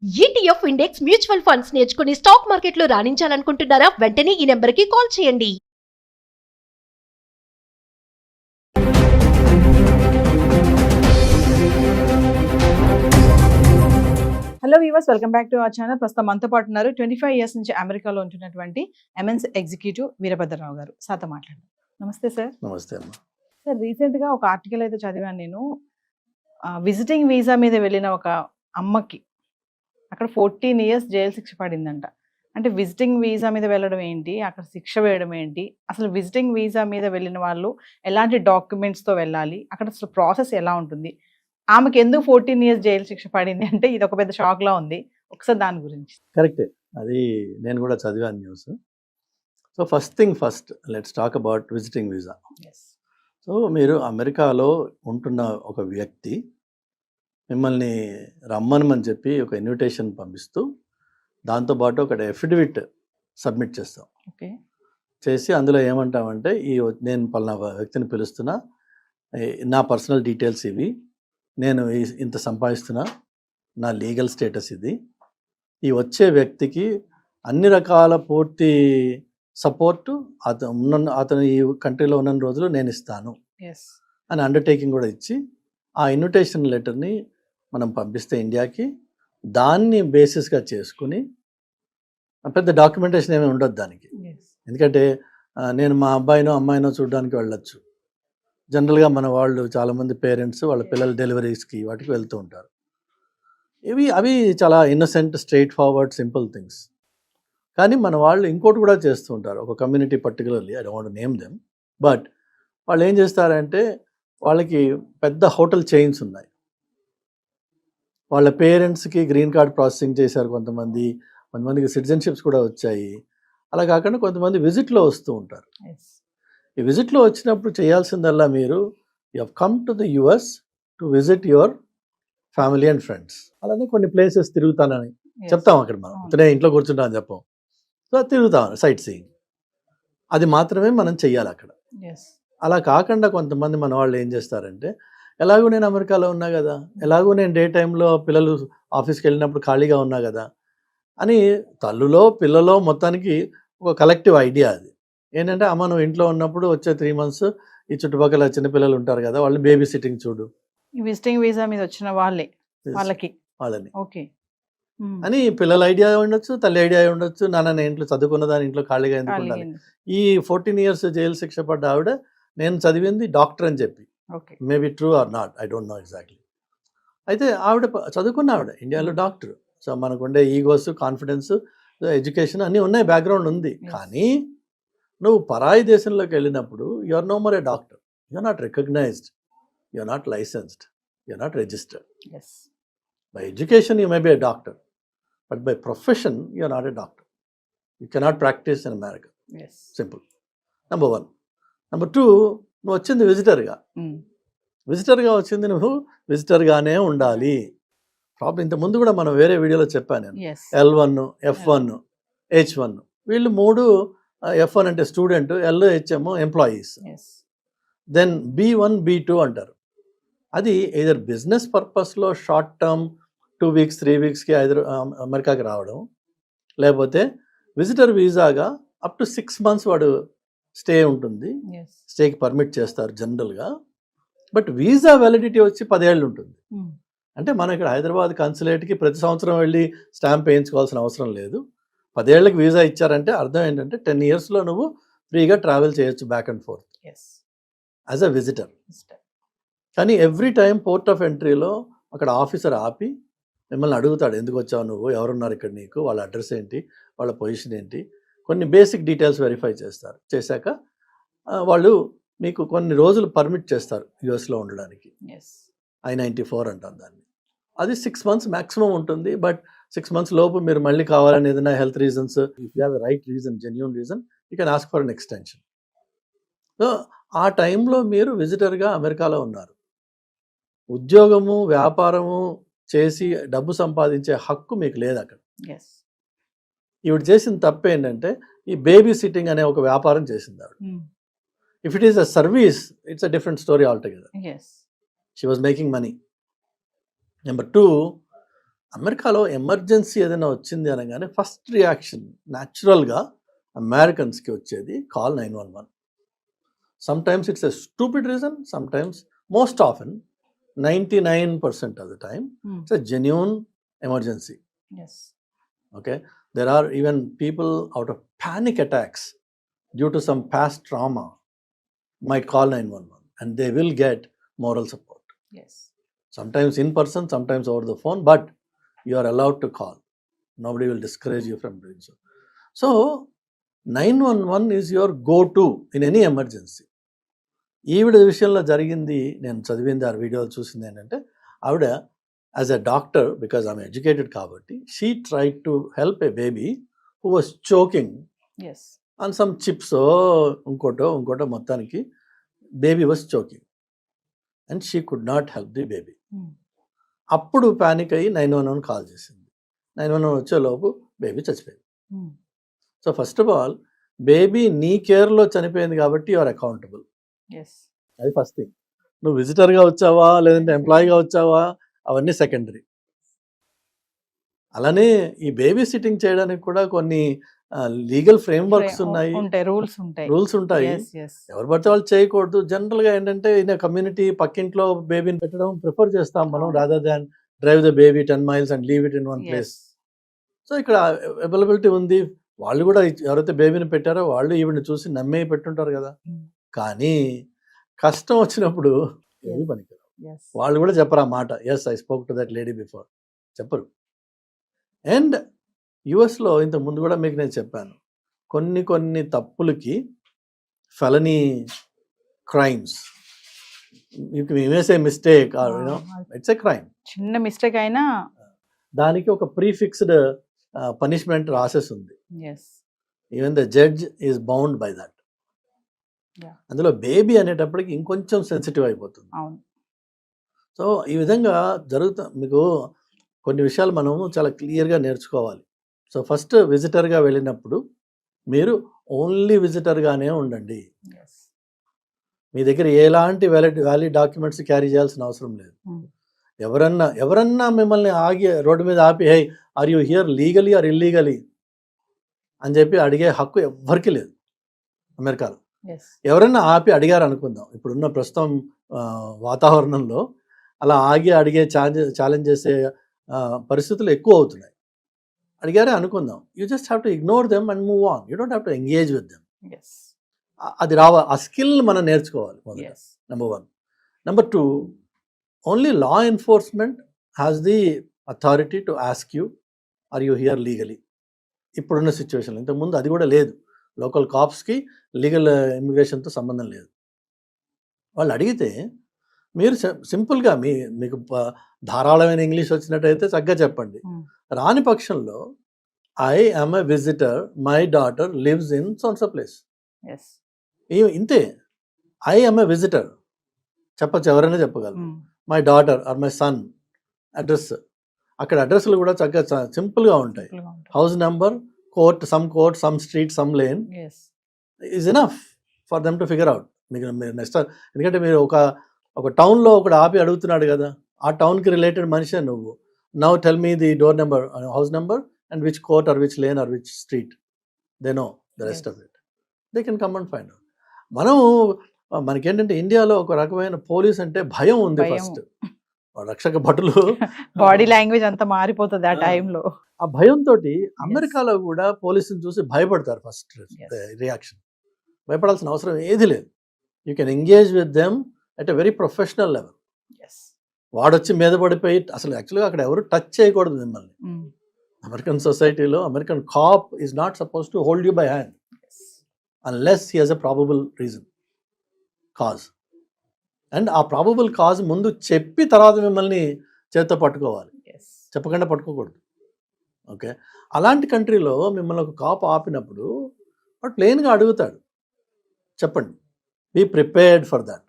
ETF index mutual funds నేర్చుకుని stock మార్కెట్లో రాణించాలనుకుంటున్నారా? వెంటనే ఈ నెంబర్కి కాల్ చేయండి. Hello weavers, welcome back to our channel. ప్రస్తుతం మనతో పాటు ఉన్నారు 25 ఇయర్స్ నుంచి అమెరికాలో ఉంటున్నటువంటి ఎంఎన్స్ ఎగ్జిక్యూటివ్ వీరభద్రరావు గారు. సార్తో మాట్లాడదాం. నమస్తే సార్. నమస్తే అమ్మ. సార్, రీసెంట్గా ఒక ఆర్టికల్ అయితే చదివాను నేను. విజిటింగ్ వీసా మీద వెళ్ళిన ఒక అమ్మకి అక్కడ 14 ఇయర్స్ జైలు శిక్ష పడిందంట. అంటే విజిటింగ్ వీసా మీద వెళ్ళడం ఏంటి, అక్కడ శిక్ష వేయడం ఏంటి, అసలు విజిటింగ్ వీసా మీద వెళ్ళిన వాళ్ళు ఎలాంటి డాక్యుమెంట్స్తో వెళ్ళాలి, అక్కడ అసలు ప్రాసెస్ ఎలా ఉంటుంది, ఆమెకి ఎందుకు 14 ఇయర్స్ జైలు శిక్ష పడింది అంటే ఇది ఒక పెద్ద షాక్లా ఉంది. ఒకసారి దాని గురించి. కరెక్టే, అది నేను కూడా చదివాను news. So first thing first, let's talk about visiting visa. So మీరు అమెరికాలో ఉంటున్న ఒక వ్యక్తి మిమ్మల్ని రమ్మనమని చెప్పి ఒక ఇన్విటేషన్ పంపిస్తూ దాంతోపాటు ఒక ఎఫిడవిట్ సబ్మిట్ చేస్తాం. ఓకే. చేసి అందులో ఏమంటామంటే, నేను పలానా వ్యక్తిని పిలుస్తున్నా, నా పర్సనల్ డీటెయిల్స్ ఇవి, నేను ఇంత సంపాదిస్తున్నా, నా లీగల్ స్టేటస్ ఇది, ఈ వచ్చే వ్యక్తికి అన్ని రకాల పూర్తి సపోర్టు అతను ఈ కంట్రీలో ఉన్న రోజులు నేను ఇస్తాను అని అండర్టేకింగ్ కూడా ఇచ్చి ఆ ఇన్విటేషన్ లెటర్ని మనం పంపిస్తే ఇండియాకి, దాన్ని బేసిస్గా చేసుకుని పెద్ద డాక్యుమెంటేషన్ ఏమీ ఉండదు దానికి. ఎందుకంటే నేను మా అబ్బాయినో అమ్మాయినో చూడడానికి వెళ్ళొచ్చు. జనరల్గా మన వాళ్ళు చాలామంది పేరెంట్స్ వాళ్ళ పిల్లల డెలివరీస్కి వాటికి వెళ్తూ ఉంటారు. అవి చాలా innocent, straight forward, simple things. కానీ మన వాళ్ళు ఇంకోటి కూడా చేస్తూ ఉంటారు. ఒక community particularly, I don't want to name them, but వాళ్ళు ఏం చేస్తారంటే వాళ్ళకి పెద్ద హోటల్ చైన్స్ ఉన్నాయి. వాళ్ళ పేరెంట్స్కి గ్రీన్ కార్డ్ ప్రాసెసింగ్ చేశారు కొంతమందికి సిటిజన్షిప్స్ కూడా వచ్చాయి. అలా కాకుండా కొంతమంది విజిట్లో వస్తూ ఉంటారు. ఈ విజిట్లో వచ్చినప్పుడు చేయాల్సిందల్లా మీరు you have come to the US to visit your family and friends. అలానే కొన్ని ప్లేసెస్ తిరుగుతానని చెప్తాం. అక్కడ మనం అంతనే ఇంట్లో కూర్చుంటాం అని చెప్పాం. సో తిరుగుతాం, సైట్ సీయింగ్, అది మాత్రమే మనం చెయ్యాలి అక్కడ. అలా కాకుండా కొంతమంది మన వాళ్ళు ఏం చేస్తారంటే, ఎలాగో నేను అమెరికాలో ఉన్నా కదా, ఎలాగో నేను డే టైంలో పిల్లలు ఆఫీస్కి వెళ్ళినప్పుడు ఖాళీగా ఉన్నా కదా అని తల్లులో పిల్లలో మొత్తానికి ఒక కలెక్టివ్ ఐడియా అది. ఏంటంటే, అమ్మ నువ్వు ఇంట్లో ఉన్నప్పుడు వచ్చే 3 months ఈ చుట్టుపక్కల చిన్నపిల్లలు ఉంటారు కదా, వాళ్ళని బేబీ సిట్టింగ్ చూడు, విజిటింగ్ వీసా మీద వచ్చిన వాళ్ళని ఓకే అని పిల్లల ఐడియా ఉండొచ్చు, తల్లి ఐడియా ఉండొచ్చు. నాన్న నేను ఇంట్లో చదువుకున్న దాని ఇంట్లో ఖాళీగా ఎందుకు ఉండాలి. ఈ 14 years జైలు శిక్ష పడ్డ ఆవిడ నేను చదివింది డాక్టర్ అని చెప్పి, maybe true or not, I don't know exactly. అయితే ఆవిడ చదువుకున్న ఆవిడ ఇండియాలో డాక్టర్. సో మనకు ఉండే ఈగోస్, కాన్ఫిడెన్స్, ఎడ్యుకేషన్ అన్నీ ఉన్నాయి, బ్యాక్గ్రౌండ్ ఉంది. కానీ నువ్వు పరాయి దేశంలోకి వెళ్ళినప్పుడు you are no more a doctor, you are not recognised, you are not licensed, you are not registered. By education you may be a doctor, but by profession you are not a doctor. You cannot practise in America. Simple. Number 1. Number 2, నువ్వు వచ్చింది విజిటర్గా వచ్చింది, నువ్వు విజిటర్గానే ఉండాలి. Problem ఇంతకుముందు కూడా మనం వేరే వీడియోలో చెప్పాను నేను. L1, F1, H1 వీళ్ళు 3. F1 అంటే student, LHM employees, then B1, B2 అంటారు. అది ఎయిదర్ బిజినెస్ పర్పస్లో షార్ట్ టర్మ్ 2 weeks 3 weeksకి అమెరికాకి రావడం, లేకపోతే విజిటర్ వీసాగా అప్ టు 6 months వాడు స్టే ఉంటుంది, స్టేకి పర్మిట్ చేస్తారు జనరల్గా. బట్ వీసా వ్యాలిడిటీ వచ్చి 10 ఏళ్ళు ఉంటుంది. అంటే మనం ఇక్కడ హైదరాబాద్ కన్సులేట్కి ప్రతి సంవత్సరం వెళ్ళి స్టాంప్ వేయించుకోవాల్సిన అవసరం లేదు. 10 ఏళ్ళకి వీసా ఇచ్చారంటే అర్థం ఏంటంటే 10 yearsలో నువ్వు ఫ్రీగా ట్రావెల్ చేయొచ్చు back and fourth as a visitor. కానీ ఎవ్రీ టైం పోర్ట్ ఆఫ్ ఎంట్రీలో అక్కడ ఆఫీసర్ ఆపి మిమ్మల్ని అడుగుతాడు, ఎందుకు వచ్చావు నువ్వు, ఎవరున్నారు ఇక్కడ నీకు, వాళ్ళ అడ్రస్ ఏంటి, వాళ్ళ పొజిషన్ ఏంటి, కొన్ని బేసిక్ డీటెయిల్స్ వెరిఫై చేస్తారు. చేశాక వాళ్ళు మీకు కొన్ని రోజులు పర్మిట్ చేస్తారు యుఎస్లో ఉండడానికి. I-94 అంటాం దాన్ని. అది 6 months మ్యాక్సిమం ఉంటుంది. బట్ 6 months లోపు మీరు మళ్ళీ కావాలని ఏదైనా health reasons, if you have a right reason, genuine reason, you can ask for an extension. So ఆ టైంలో మీరు విజిటర్గా అమెరికాలో ఉన్నారు. ఉద్యోగము, వ్యాపారము చేసి డబ్బు సంపాదించే హక్కు మీకు లేదు అక్కడ. ఈవిడ చేసిన తప్పు ఏంటంటే, ఈ బేబీ సిట్టింగ్ అనే ఒక వ్యాపారం చేసింది ఆవిడ. If it is a service, it's a different story all together. She was making money. Number 2, అమెరికాలో ఎమర్జెన్సీ ఏదైనా వచ్చింది అనగానే ఫస్ట్ రియాక్షన్ న్యాచురల్గా అమెరికన్స్కి వచ్చేది call 911. Sometimes it's a stupid reason, sometimes most often 99% of the time it's a genuine emergency. Yes. Okay, there are even people out of panic attacks due to some past trauma might call 911 and they will get moral support. Yes. Sometimes in person, sometimes over the phone, but you are allowed to call. Nobody will discourage you from doing so. So 911 is your go-to in any emergency. ఈవిడ విషయంలో జరిగింది, నేను చదివింది ఆ వీడియోలు చూసింది ఏంటంటే, ఆవిడ యాజ్ ఎ డాక్టర్, బికాజ్ ఆమె ఎడ్యుకేటెడ్ కాబట్టి, she tried to help a baby who was choking and some chips ఇంకోటో మొత్తానికి baby was choking and she could not help the baby. అప్పుడు ప్యానిక్ అయ్యి 911 కాల్ చేసింది. 911 వచ్చేలోపు బేబీ చచ్చిపోయింది. So first of all baby నీ కేర్లో చనిపోయింది కాబట్టి యు ఆర్ అకౌంటబుల్. అది ఫస్ట్ థింగ్. నువ్వు విజిటర్గా వచ్చావా లేదంటే ఎంప్లాయీగా వచ్చావా అవన్నీ సెకండరీ. అలానే ఈ బేబీ సిట్టింగ్ చేయడానికి కూడా కొన్ని లీగల్ ఫ్రేమ్వర్క్స్ ఉన్నాయి, రూల్స్ ఉంటాయి. ఎవరు పడితే వాళ్ళు చేయకూడదు. జనరల్గా ఏంటంటే ఇన్ కమ్యూనిటీ పక్కింట్లో బేబీని పెట్టడం ప్రిఫర్ చేస్తాం మనం, rather than drive the baby 10 miles and leave it in one place. So ఇక్కడ అవైలబిలిటీ ఉంది. వాళ్ళు కూడా ఎవరైతే బేబీని పెట్టారో వాళ్ళు ఈవిని చూసి నమ్మే పెట్టుంటారు కదా. కానీ కష్టం వచ్చినప్పుడు ఏది పనికిరావు. వాళ్ళు కూడా చెప్పరు ఆ మాట, yes I spoke to that lady before, చెప్పరు. అండ్ యుఎస్లో ఇంత ముందు కూడా మీకు నేను చెప్పాను, కొన్ని తప్పులకి felony crimes, you may say mistake or you know it's a crime, చిన్న మిస్టేక్ అయినా దానికి ఒక ప్రీఫిక్స్డ్ పనిష్మెంట్ రాసేసి ఉంది. Even the judge is bound by that. అందులో బేబీ అనేటప్పటికి ఇంకొంచెం సెన్సిటివ్ అయిపోతుంది. సో ఈ విధంగా మీకు కొన్ని విషయాలు మనము చాలా క్లియర్గా నేర్చుకోవాలి. సో ఫస్ట్ విజిటర్గా వెళ్ళినప్పుడు మీరు ఓన్లీ విజిటర్గానే ఉండండి. మీ దగ్గర ఎలాంటి వ్యాలిడ్ డాక్యుమెంట్స్ క్యారీ చేయాల్సిన అవసరం లేదు. ఎవరన్నా మిమ్మల్ని ఆగి రోడ్డు మీద ఆపి, hi are you here legally or illegally అని చెప్పి అడిగే హక్కు ఎవ్వరికి లేదు అమెరికాలో. ఎవరన్నా ఆపి అడిగారు అనుకుందాం, ఇప్పుడున్న ప్రస్తుతం వాతావరణంలో అలా ఆగి అడిగే ఛాలెంజ్ చేసే పరిస్థితులు ఎక్కువ అవుతున్నాయి. అడిగారే అనుకుందాం, you just have to ignore them and move on. You don't have to engage with them. అది ఆ స్కిల్ మనం నేర్చుకోవాలి. Number 1. Number 2, only law enforcement has the authority to ask you are you here legally. ఇప్పుడున్న సిచ్యువేషన్లో, ఇంతకుముందు అది కూడా లేదు. లోకల్ కాప్స్కి లీగల్ ఇమిగ్రేషన్తో సంబంధం లేదు. వాళ్ళు అడిగితే మీరు సింపుల్గా మీకు ధారాళమైన ఇంగ్లీష్ వచ్చినట్టయితే చక్కగా చెప్పండి. రాని పక్షంలో I am a visitor, my daughter lives in సోన్సో place, ఇంతే. ఐ యామ్ ఎ విజిటర్ చెప్పచ్చు, ఎవరైనా చెప్పగలరు. My daughter or my son address, అక్కడ అడ్రస్లు కూడా చక్కగా సింపుల్గా ఉంటాయి. House number, court, some street, some lane is enough for them to figure out. మీకు నెక్స్ట్, ఎందుకంటే మీరు ఒక టౌన్లో ఒకటి ఆపి అడుగుతున్నాడు కదా, ఆ టౌన్కి రిలేటెడ్ మనిషే నువ్వు. Now tell me the door number, house number and which court or which lane or which street. They know the rest of it. They can come and find out. మనకేంటంటే ఇండియాలో ఒక రకమైన పోలీస్ అంటే భయం ఉంది. First రక్షక భటులు body language అంతా మారిపోతుంది ఆ టైంలో. ఆ భయంతో అమెరికాలో కూడా పోలీసుని చూసి భయపడతారు. ఫస్ట్ రియాక్షన్, భయపడాల్సిన అవసరం ఏది లేదు. You can engage with them at a very professional level. వాడొచ్చి మీద పడిపోయి, అసలు యాక్చువల్గా అక్కడ ఎవరు టచ్ చేయకూడదు మిమ్మల్ని. అమెరికన్ సొసైటీలో American cop is not suppose to hold you by hand unless he has a probable reason, cause. And ఆ ప్రాబబుల్ కాజ్ ముందు చెప్పి తర్వాత మిమ్మల్ని చేత్తో పట్టుకోవాలి, చెప్పకుండా పట్టుకోకూడదు. ఓకే, అలాంటి కంట్రీలో మిమ్మల్ని ఒక కాప్ ఆపినప్పుడు వాడు ప్లెయిన్గా అడుగుతాడు, చెప్పండి, బీ ప్రిపేర్డ్ ఫర్ దాట్.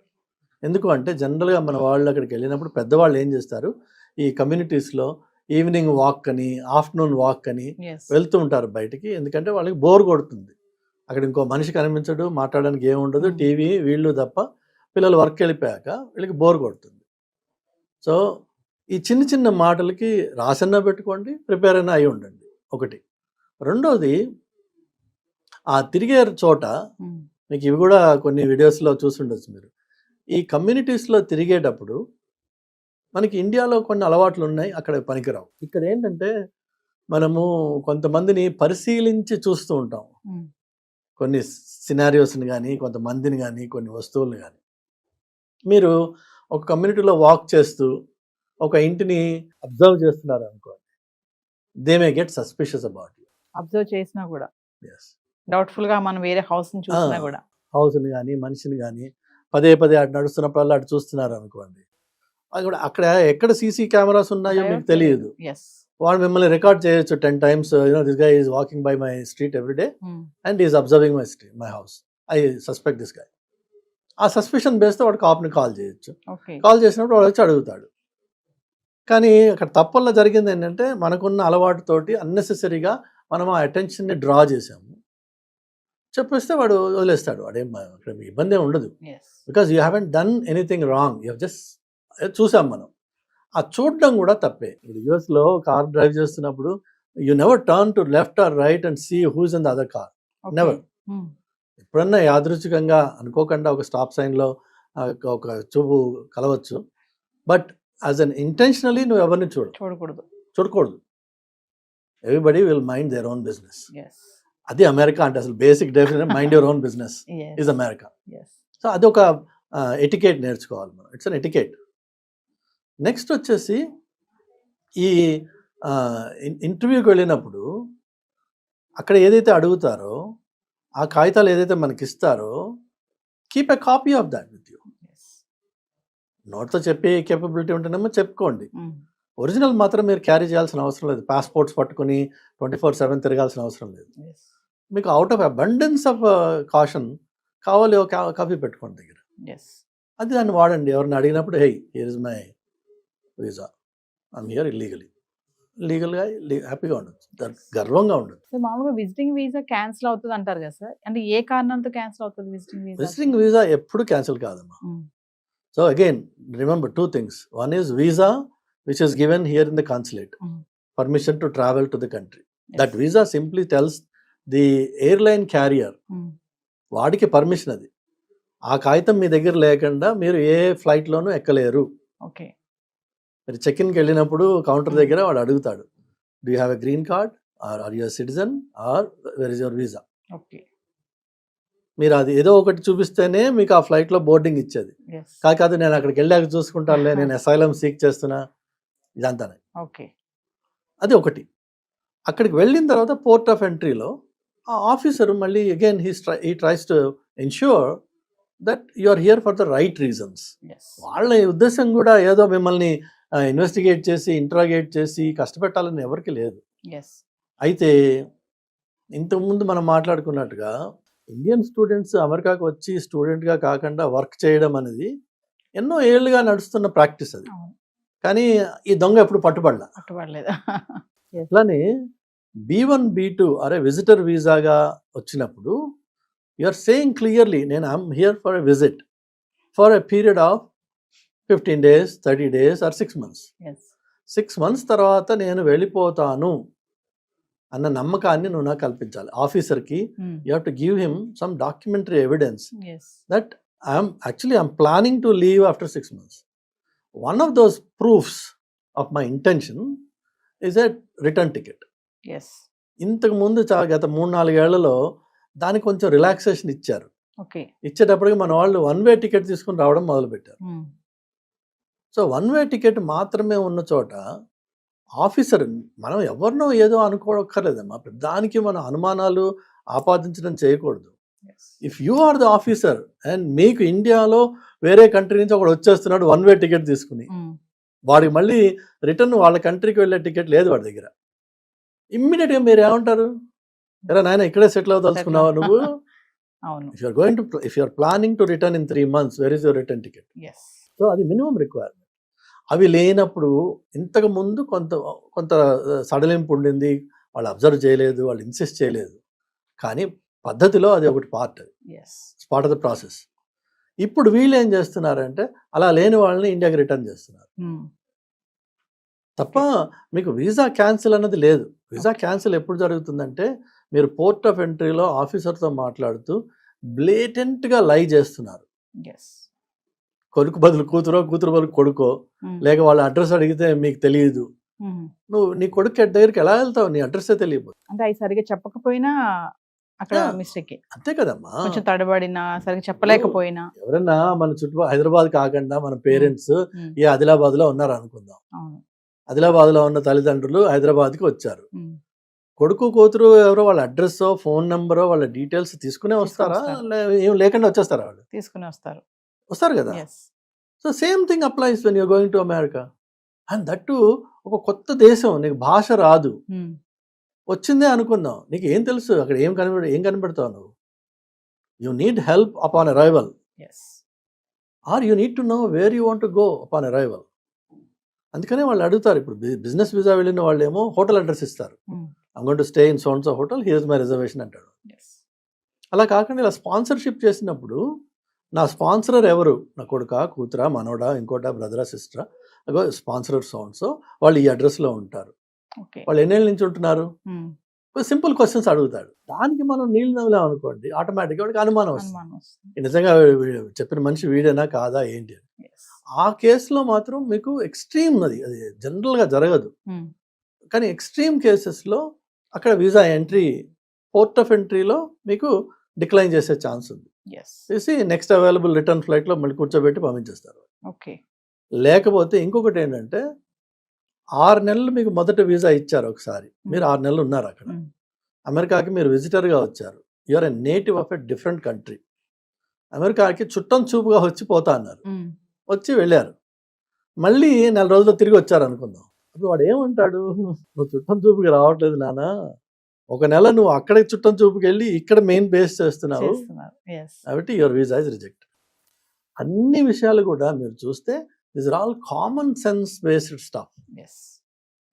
ఎందుకు అంటే జనరల్గా మన వాళ్ళు అక్కడికి వెళ్ళినప్పుడు పెద్దవాళ్ళు ఏం చేస్తారు, ఈ కమ్యూనిటీస్లో ఈవినింగ్ వాక్ అని, ఆఫ్టర్నూన్ వాక్ అని వెళ్తూ ఉంటారు బయటికి. ఎందుకంటే వాళ్ళకి బోర్ కొడుతుంది, అక్కడ ఇంకో మనిషి కనిపించడు, మాట్లాడడానికి ఏముండదు, టీవీ వీళ్ళు తప్ప. పిల్లలు వర్క్ వెళ్ళిపోయాక వీళ్ళకి బోర్ కొడుతుంది. సో ఈ చిన్న చిన్న మాటలకి రాసన్నా పెట్టుకోండి, ప్రిపేర్ అయినా అయి ఉండండి ఒకటి. రెండోది ఆ తిరిగే చోట మీకు ఇవి కూడా కొన్ని వీడియోస్లో చూసుండొచ్చు మీరు. ఈ కమ్యూనిటీస్లో తిరిగేటప్పుడు మనకి ఇండియాలో కొన్ని అలవాట్లు ఉన్నాయి, అక్కడ పనికిరావు. ఇక్కడ ఏంటంటే మనము కొంతమందిని పరిశీలించి చూస్తూ ఉంటాం, కొన్ని సినారియోస్ని కానీ, కొంతమందిని కానీ, కొన్ని వస్తువులను కానీ. మీరు ఒక కమ్యూనిటీలో వాక్ చేస్తూ ఒక ఇంటిని అబ్జర్వ్ చేస్తున్నారు అనుకోండి, they may get suspicious about you. Observe చేసినా కూడా ఎస్, డౌట్ఫుల్ గా మనం వేరే హౌస్ ని చూసినా కూడా హౌస్ని కానీ మనిషిని కానీ పదే పదే అటు నడుస్తున్నప్పుడు అటు చూస్తున్నారు అనుకోండి, అది కూడా అక్కడ ఎక్కడ సీసీ కెమెరాస్ ఉన్నాయో మీకు తెలియదు. ఎస్ వాళ్ళు మిమ్మల్ని రికార్డ్ చేయొచ్చు 10 times. This guy is walking by my street every day and is observing my house. I suspect this guy. ఆ సస్పిషన్ బేస్తో వాడు కాప్ని కాల్ చేయొచ్చు. కాల్ చేసినప్పుడు వాడు వచ్చి అడుగుతాడు. కానీ అక్కడ తప్పల్లో జరిగింది ఏంటంటే మనకున్న అలవాటుతోటి అన్నెసెసరీగా మనం ఆ అటెన్షన్ని డ్రా చేసాము. చెప్పేస్తే వాడు వదిలేస్తాడు, వాడేం అక్కడ ఇబ్బంది ఏమి ఉండదు. Because you haven't done anything wrong, you just చూసాం మనం. ఆ చూడడం కూడా తప్పే. ఇప్పుడు యూఎస్లో కార్ డ్రైవ్ చేస్తున్నప్పుడు you never turn to left or right and see who's in the other car, never. ఎప్పుడన్నా యాదృచ్ఛికంగా అనుకోకుండా ఒక స్టాప్ సైన్లో ఒక చూపు కలవచ్చు, బట్ యాజ్ అన్ ఇంటెన్షనలీ నువ్వు ఎవరిని చూడకూడదు. Everybody will mind their own business. అది అమెరికా అంటే అసలు basic definition mind your own business is America. So అది ఒక ఎటికేట్ నేర్చుకోవాలి మనం. It's an etiquette. నెక్స్ట్ వచ్చేసి ఈ ఇంటర్వ్యూకి వెళ్ళినప్పుడు అక్కడ ఏదైతే అడుగుతారో ఆ కాగితాలు ఏదైతే మనకి ఇస్తారో keep a copy of that with you. నోట్తో చెప్పే కేపబిలిటీ ఉంటేనేమో చెప్పుకోండి, ఒరిజినల్ మాత్రం మీరు క్యారీ చేయాల్సిన అవసరం లేదు. పాస్పోర్ట్స్ పట్టుకుని 24/7 తిరగాల్సిన అవసరం లేదు. మీకు out of abundance of caution కావాలి ఒక కాపీ పెట్టుకోండి దగ్గర. అది దాన్ని వాడండి. ఎవరిని అడిగినప్పుడు hey here is my visa, I'm here illegally, లీగల్గా హ్యాపీగా ఉండొచ్చు, గర్వంగా ఉండొచ్చు. సో మామూలుగా విజిటింగ్ వీసా క్యాన్సిల్ అవుతుంది అంటారు కదా సార్, అంటే ఏ కారణంతో క్యాన్సిల్ అవుతుంది విజిటింగ్ వీసా? ఎప్పుడు క్యాన్సిల్ కాదమ్మా. So again remember 2 things. One is visa which is given here in the consulate, permission to travel to the country. That visa simply tells the airline carrier వాడికి permission. అది ఆ కాగితం మీ దగ్గర లేకుండా మీరు ఏ ఫ్లైట్లోనూ ఎక్కలేరు. Okay, మీరు చెక్ఇన్కి వెళ్ళినప్పుడు కౌంటర్ దగ్గర వాడు అడుగుతాడు, do you have a green card or your citizen or where is your visa. Okay, మీరు అది ఏదో ఒకటి చూపిస్తేనే మీకు ఆ ఫ్లైట్లో బోర్డింగ్ ఇచ్చేది. కాదు నేను అక్కడికి వెళ్ళాక చూసుకుంటానులే, నేను అసైలం సీక్ చేస్తున్నా, ఇదంతానే. ఓకే, అది ఒకటి. అక్కడికి వెళ్ళిన తర్వాత పోర్ట్ ఆఫ్ ఎంట్రీలో ఆ ఆఫీసర్ మళ్ళీ again he tries to ensure that you are here for the right reasons. వాళ్ళ ఉద్దేశం కూడా ఏదో మిమ్మల్ని ఇన్వెస్టిగేట్ చేసి ఇంట్రాగేట్ చేసి కష్టపెట్టాలని ఎవరికి లేదు. అయితే ఇంతకుముందు మనం మాట్లాడుకున్నట్టుగా ఇండియన్ స్టూడెంట్స్ అమెరికాకు వచ్చి స్టూడెంట్గా కాకుండా వర్క్ చేయడం అనేది ఎన్నో ఏళ్ళుగా నడుస్తున్న ప్రాక్టీస్ అది. కానీ ఈ దొంగ ఎప్పుడు పట్టుబడలేదు. అట్లానే B1 B2 అరే విజిటర్ వీసాగా వచ్చినప్పుడు యు ఆర్ సేయింగ్ క్లియర్లీ నేను I'm here for a visit for a period of 15 days, 30 days or 6 months. 6 months తర్వాత నేను వెళ్ళిపోతాను అన్న నమ్మకాన్ని నువ్వు నాకు కల్పించాలి. ఆఫీసర్కి you have to give him some documentary evidence that I'm planning to leave after 6 months. One of those proofs of my intention is a return ticket. ఇంతకు ముందు గత 3-4 ఏళ్లలో దానికి కొంచెం రిలాక్సేషన్ ఇచ్చారు. ఇచ్చేటప్పటికి మన వాళ్ళు 1-way టికెట్ తీసుకుని రావడం మొదలుపెట్టారు. సో 1-way టికెట్ మాత్రమే ఉన్న చోట ఆఫీసర్ మనం ఎవరినో ఏదో అనుకోక్కర్లేదమ్మా, దానికి మన అనుమానాలు ఆపాదించడం చేయకూడదు. If you are the officer and మీకు ఇండియాలో వేరే కంట్రీ నుంచి ఒకడు వచ్చేస్తున్నాడు 1-way టికెట్ తీసుకుని, వాడికి మళ్ళీ రిటర్న్ వాళ్ళ కంట్రీకి వెళ్ళే టికెట్ లేదు వాడి దగ్గర, ఇమ్మీడియట్గా మీరు ఏమంటారు, ఎరా నాయన ఇక్కడే సెటిల్ అవుదలుచుకున్నావా నువ్వు? If you're planning to return in 3 months, where is your return ticket? So అది మినిమం రిక్వైర్మెంట్. అవి లేనప్పుడు ఇంతకు ముందు కొంత సడలింపు ఉండింది, వాళ్ళు అబ్జర్వ్ చేయలేదు, వాళ్ళు ఇన్సిస్ట్ చేయలేదు, కానీ పద్ధతిలో అది ఒకటి పార్ట్ ఆఫ్ ద ప్రాసెస్. ఇప్పుడు వీళ్ళు ఏం చేస్తున్నారంటే అలా లేని వాళ్ళని ఇండియాకి రిటర్న్ చేస్తున్నారు. తప్ప మీకు వీసా క్యాన్సిల్ అన్నది లేదు. Visa Okay. క్యాన్సిల్ ఎప్పుడు జరుగుతుందంటే మీరు పోర్ట్ ఆఫ్ ఎంట్రీలో ఆఫీసర్తో మాట్లాడుతూ బ్లేటెంట్గా లై చేస్తున్నారు. ఎస్. కొడుకు బదులు కూతురో, కూతురు బదులు కొడుకో, లేక వాళ్ళ అడ్రస్ అడిగితే మీకు తెలియదు. నువ్వు నీ కొడుకు దగ్గరికి ఎలా వెళ్తావు? నీ అడ్రస్సే తెలియదు. అంటే అవి సరిగా చెప్పకపోయినా అక్కడ Yeah. మిస్టేక్, అంతే కదమ్మా. కొంచెం తడబడినా సరిగా చెప్పలేకపోయినా. ఎవరన్నా మన చుట్టూ హైదరాబాద్ కాకుండా మన పేరెంట్స్ ఉమ్, ఈ ఆదిలాబాద్ లో ఉన్నారు అనుకుందాం. అవును. ఆదిలాబాద్ లో ఉన్న తల్లిదండ్రులు హైదరాబాద్కి వచ్చారు. ఉమ్, కొడుకు కూతురు ఎవరో వాళ్ళ అడ్రస్, ఫోన్ నెంబరో, వాళ్ళ డీటెయిల్స్ తీసుకునే వస్తారా? తీసుకొస్తారు. ఏం లేకుండా వచ్చేస్తారా? వాళ్ళు తీసుకుని వస్తారు. వస్తారు కదా. Yes. So same thing applies when you're going to America. And that ఒక కొత్త దేశం, నీకు భాష రాదు, వచ్చిందే అనుకుందాం, నీకు ఏం తెలుసు అక్కడ ఏం కనిపెడతావు నువ్వు? You need help upon arrival, yes. Or you need to know where you want to go upon arrival. అందుకనే వాళ్ళు అడుగుతారు. ఇప్పుడు బిజినెస్ వీసా వెళ్ళిన వాళ్ళు ఏమో హోటల్ అడ్రస్ ఇస్తారు. I'm going to stay in so and so hotel, here's my reservation అంటాడు. Yes. అలా కాకుండా ఇలా స్పాన్సర్షిప్ చేసినప్పుడు నా స్పాన్సరర్ ఎవరు? నా కొడుకా, కూతురా, మనవడా, ఇంకోటా, బ్రదరా, సిస్టరా, అగో స్పాన్సరర్ సో అండ్ సో, వాళ్ళు ఈ అడ్రస్లో ఉంటారు. ఓకే. వాళ్ళు ఎన్నేళ్ళ నుంచి ఉంటున్నారు? సింపుల్ క్వశ్చన్స్ అడుగుతాడు. దానికి మనం నీళ్ళు నవ్వులాం అనుకోండి, ఆటోమేటిక్గా వాడికి అనుమానం వస్తుంది. అనుమానం వస్తుంది. నిజంగా చెప్పిన మనిషి వీడేనా కాదా ఏంటి అని. ఎస్. ఆ కేసులో మాత్రం మీకు ఎక్స్ట్రీమ్, అది జనరల్గా జరగదు, కానీ ఎక్స్ట్రీమ్ కేసెస్లో అక్కడ వీసా ఎంట్రీ, పోర్ట్ ఆఫ్ ఎంట్రీలో మీకు డిక్లైన్ చేసే ఛాన్స్ ఉంది. ఎస్. చేసి నెక్స్ట్ అవైలబుల్ రిటర్న్ ఫ్లైట్లో మళ్ళీ కూర్చోబెట్టి పంపించేస్తారు. ఓకే. లేకపోతే ఇంకొకటి ఏంటంటే 6 నెలలు మీకు మొదట వీసా ఇచ్చారు ఒకసారి, మీరు 6 నెలలు ఉన్నారు అక్కడ. అమెరికాకి మీరు విజిటర్గా వచ్చారు, you're a native of a different country. అమెరికాకి చుట్టం చూపుగా వచ్చి పోతా అన్నారు, వచ్చి వెళ్ళారు, మళ్ళీ 4 రోజుల్లో తిరిగి వచ్చారు అనుకుందాం. అప్పుడు వాడు ఏమంటాడు? నువ్వు చుట్టం చూపుకి రావట్లేదు నాన్న, ఒక నెల నువ్వు అక్కడ చుట్టం చూపుకి వెళ్ళి ఇక్కడ మెయిన్ బేస్ చేస్తున్నావు, కాబట్టి యువర్ వీసా ఇస్ రిజెక్ట్. అన్ని విషయాలు కూడా మీరు చూస్తే this are all common sense based stuff.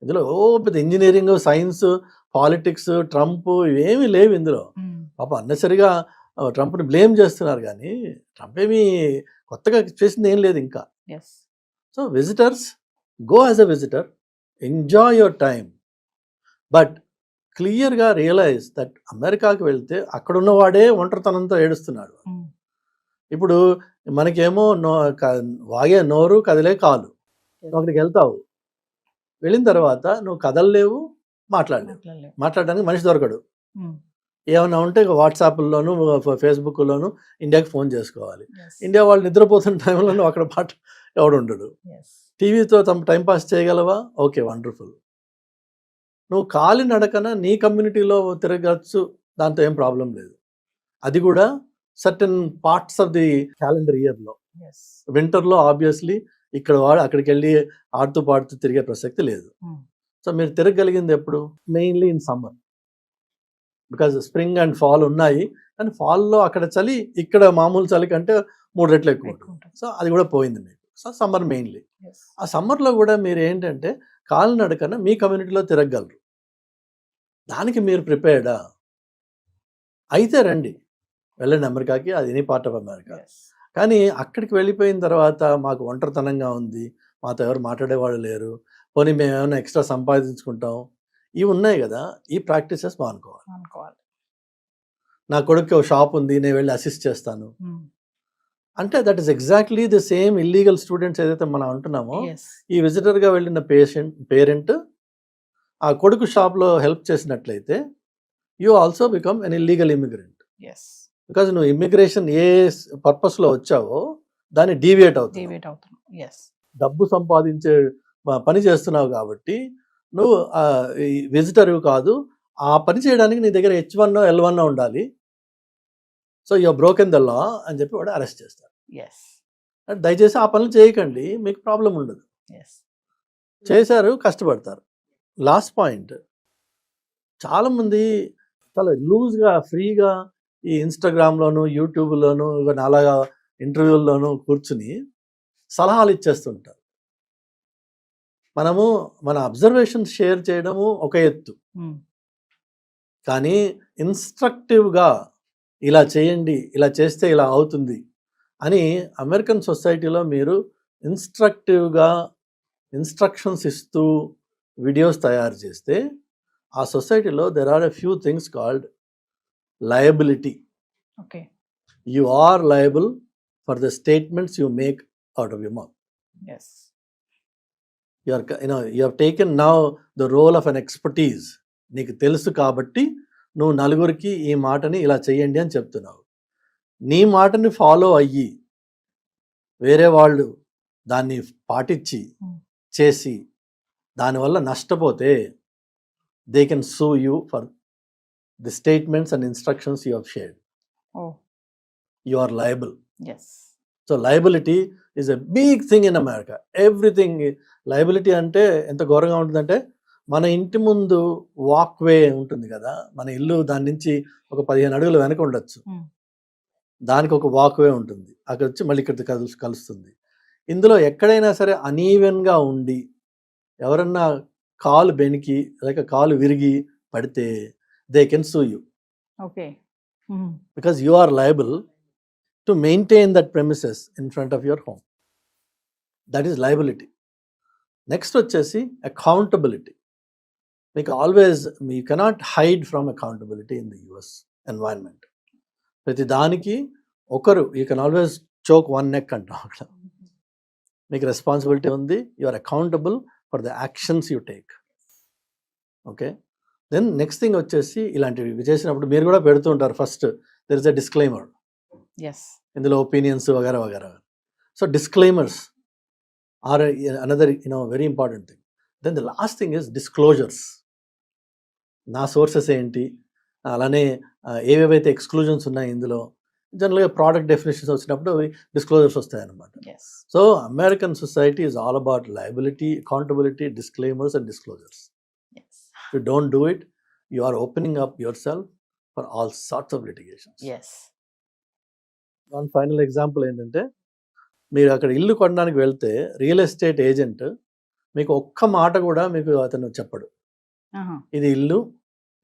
ఇందులో పెద్ద ఇంజనీరింగ్, సైన్స్, పాలిటిక్స్, ట్రంప్ ఇవేమీ లేవు ఇందులో. పాప అన్నసరిగా ట్రంప్ని బ్లేమ్ చేస్తున్నారు, కానీ ట్రంప్ ఏమీ కొత్తగా చేసింది ఏం లేదు ఇంకా. So visitors, go as a visitor, enjoy your time, but క్లియర్గా రియలైజ్ దట్ అమెరికాకి వెళ్తే అక్కడున్నవాడే ఒంటరితనంతో ఏడుస్తున్నాడు. ఇప్పుడు మనకేమో వాగే నోరు, కదిలే కాలు. నువ్వు అక్కడికి వెళ్తావు, వెళ్ళిన తర్వాత నువ్వు కదలలేవు, మాట్లాడడానికి మనిషి దొరకడు. ఏమైనా ఉంటే వాట్సాప్లోను, ఫేస్బుక్లోను ఇండియాకి ఫోన్ చేసుకోవాలి. ఇండియా వాళ్ళు నిద్రపోతున్న టైంలో నువ్వు అక్కడ ఎవడు ఉండడు. టీవీతో టైంపాస్ చేయగలవా? Okay, wonderful. నువ్వు కాలి నడకన నీ కమ్యూనిటీలో తిరగచ్చు, దాంతో ఏం ప్రాబ్లం లేదు. అది కూడా certain parts of the calendar ఇయర్లో. వింటర్లో ఆబ్వియస్లీ ఇక్కడ వాడు అక్కడికి వెళ్ళి ఆడుతూ పాడుతూ తిరిగే ప్రసక్తి లేదు. సో మీరు తిరగలిగింది ఎప్పుడు? Mainly in summer, because spring and fall ఉన్నాయి, కానీ ఫాల్లో అక్కడ చలి ఇక్కడ మామూలు చలి కంటే 3 రెట్లు ఎక్కువ ఉంటుంది. సో అది కూడా పోయింది మీకు. So summer mainly. ఆ సమ్మర్లో కూడా మీరు ఏంటంటే కాలినడకన మీ కమ్యూనిటీలో తిరగలరు. దానికి మీరు ప్రిపేర్డా అయితే రండి, వెళ్ళండి అమెరికాకి, అది ఎనీ పార్ట్ ఆఫ్ అమెరికా. కానీ అక్కడికి వెళ్ళిపోయిన తర్వాత మాకు ఒంటరితనంగా ఉంది, మాతో ఎవరు మాట్లాడేవాళ్ళు లేరు, పోనీ మేము ఏమైనా ఎక్స్ట్రా సంపాదించుకుంటాం, ఇవి ఉన్నాయి కదా, ఈ ప్రాక్టీసెస్ మానుకోవాలి. నా కొడుకు షాప్ ఉంది, నేను వెళ్ళి అసిస్ట్ చేస్తాను అంటే that is exactly the same illegal students ఏదైతే మనం అంటున్నామో, ఈ విజిటర్గా వెళ్ళిన పేరెంట్ ఆ కొడుకు షాప్లో హెల్ప్ చేసినట్లయితే you also become an illegal immigrant. Because నువ్వు ఇమిగ్రేషన్ ఏ పర్పస్లో వచ్చావో దాన్ని డీవియేట్ అవుతుంది. డబ్బు సంపాదించే పని చేస్తున్నావు కాబట్టి నువ్వు విజిటర్ కాదు, ఆ పని చేయడానికి నీ దగ్గర H1 L1 ఉండాలి. So you're broken the law అని చెప్పి వాడు అరెస్ట్ చేస్తారు. దయచేసి ఆ పనులు చేయకండి, మీకు ప్రాబ్లం ఉండదు. చేశారు, కష్టపడతారు. లాస్ట్ పాయింట్, చాలామంది చాలా లూజ్గా, ఫ్రీగా ఈ ఇన్స్టాగ్రామ్లోను, యూట్యూబ్లోను, అలాగా ఇంటర్వ్యూల్లోనూ కూర్చుని సలహాలు ఇచ్చేస్తుంటారు. మనము మన అబ్జర్వేషన్ షేర్ చేయడము ఒక ఎత్తు, కానీ ఇన్స్ట్రక్టివ్గా ఇలా చేయండి, ఇలా చేస్తే ఇలా అవుతుంది అని అమెరికన్ సొసైటీలో మీరు ఇన్స్ట్రక్టివ్గా ఇన్స్ట్రక్షన్స్ ఇస్తూ వీడియోస్ తయారు చేస్తే ఆ సొసైటీలో there are a few things called liability. Okay. You are liable for the statements you make out of your mouth. Yes. You have taken now the role of an expertise. నీకు తెలుసు కాబట్టి నువ్వు నలుగురికి ఈ మాటని ఇలా చెయ్యండి అని చెప్తున్నావు. నీ మాటని ఫాలో అయ్యి వేరే వాళ్ళు దాన్ని పాటించి చేసి దానివల్ల నష్టపోతే they can sue you for the statements and instructions you have shared. Oh, You are liable. yes. So liability is a big thing in America. Everything liability అంటే ఎంత ఘోరంగా ఉంటుందంటే మన ఇంటి ముందు వాక్ వే ఉంటుంది కదా, మన ఇల్లు దాని నుంచి ఒక 15 అడుగులు వెనక ఉండొచ్చు, దానికి ఒక వాక్ వే ఉంటుంది, అక్కడ వచ్చి మళ్ళీ ఇక్కడ కలుస్తుంది. ఇందులో ఎక్కడైనా సరే అనీవెన్గా ఉండి ఎవరన్నా కాలు బెనికి లేక కాలు విరిగి పడితే they can sue you Okay. because you are liable to maintain that premises in front of your home. That is liability. Next వచ్చేసి accountability. మీకు always you cannot hide from accountability in the US environment. ప్రతి దానికి ఒకరు you can always choke one neck అంటాం అక్కడ. మీకు responsibility ఉంది, you are accountable for the actions you take. Okay. Then next thing వచ్చేసి ఇలాంటివి చేసినప్పుడు మీరు కూడా పెడుతూ ఉంటారు, first there is a disclaimer, Yes. ఇందులో ఒపీనియన్స్ వగేరా వగేరా. So disclaimers are another very important thing. Then the last thing is disclosures. నా సోర్సెస్ ఏంటి, అలానే ఏవేవైతే ఎక్స్క్లూజన్స్ ఉన్నాయి ఇందులో. జనరల్గా ప్రోడక్ట్ డెఫినేషన్స్ వచ్చినప్పుడు డిస్క్లోజర్స్ వస్తాయి అన్నమాట. Yes. So American society is all about liability, accountability, disclaimers and disclosures. Yes. If you don't do it, you are opening up yourself for all sorts of litigations. Yes. One final example ఏంటంటే, మీరు అక్కడ ఇల్లు కొనడానికి వెళ్తే real estate agent మీకు ఒక్క మాట కూడా మీకు అతను చెప్పడు. ఇది ఇల్లు,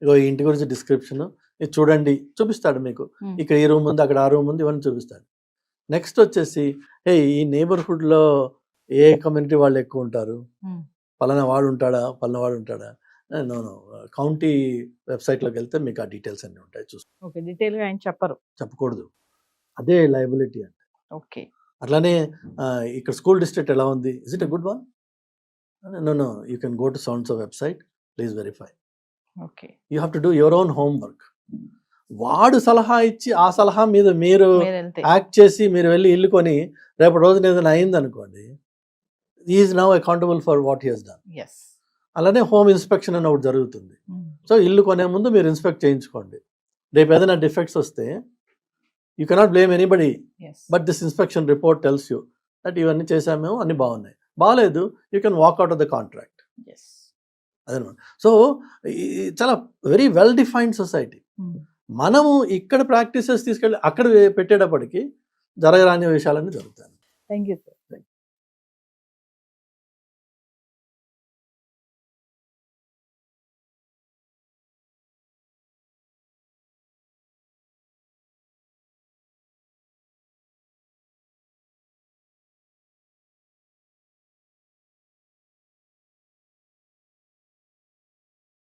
ఇగో ఈ ఇంటి గురించి డిస్క్రిప్షన్, ఇది చూడండి చూపిస్తాడు మీకు. ఇక్కడ ఈ రూమ్ ఉంది, అక్కడ ఆ రూమ్ ఉంది, ఇవన్నీ చూపిస్తాడు. నెక్స్ట్ వచ్చేసి ఈ నeighborhood-లో ఏ కమ్యూనిటీ వాళ్ళు ఎక్కువ ఉంటారు, పలానా వాడు ఉంటాడా, పలానా వాడు ఉంటాడా. నో కౌంటీ వెబ్సైట్లోకి వెళ్తే మీకు ఆ డీటెయిల్స్ అన్నీ ఉంటాయి, ఓకే. డీటెయిల్గా ఆయన చెప్పరు. చెప్పకూడదు. అదే లయబిలిటీ అంటే. ఓకే. అట్లానే ఇక్కడ స్కూల్ డిస్ట్రిక్ట్ ఎలా ఉంది, is it a good one? No you can go to sounds of website, please verify. Okay. You have to do your own homework. వాడు సలహా ఇచ్చి ఆ సలహా మీద మీరు యాక్ట్ చేసి మీరు వెళ్ళి ఇల్లు కొని రేపటి రోజున ఏదైనా అయింది అనుకోండి, is now accountable for what he has done. Yes. అలానే హోమ్ ఇన్స్పెక్షన్ అని ఒకటి జరుగుతుంది. సో ఇల్లు కొనే ముందు మీరు ఇన్స్పెక్ట్ చేయించుకోండి. రేపు ఏదైనా డిఫెక్ట్స్ వస్తే you cannot blame anybody, Yes. But this inspection report tells you that ఇవన్నీ చేసాము, మేము అన్ని బాగున్నాయి. బాగాలేదు, you can walk out of the contract. Yes. అదనమాట. సో చాలా వెరీ వెల్ డిఫైన్డ్ సొసైటీ. మనము ఇక్కడ ప్రాక్టీసెస్ తీసుకెళ్ళి అక్కడ పెట్టేటప్పటికి జరగరాని విషయాలన్నీ జరుగుతాయి. Thank you sir.